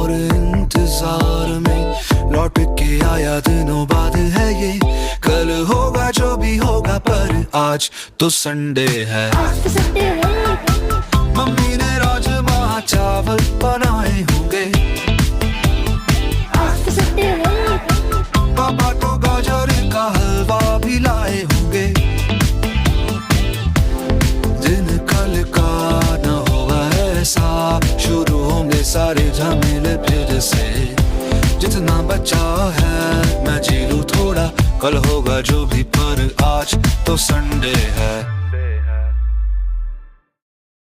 और इंतजार में लौट के आया दिनों बाद है ये। कल होगा जो भी होगा पर आज तो संडे है। मम्मी ने राजमा चावल बनाए होंगे, पापा तो गाजर का हलवा भी लाए होंगे। दिन कल का न होगा ऐसा, शुरू होंगे सारे झमेले फिर से। जितना बचा है मैं जी लूं थोड़ा, कल होगा जो भी पर आज तो संडे है।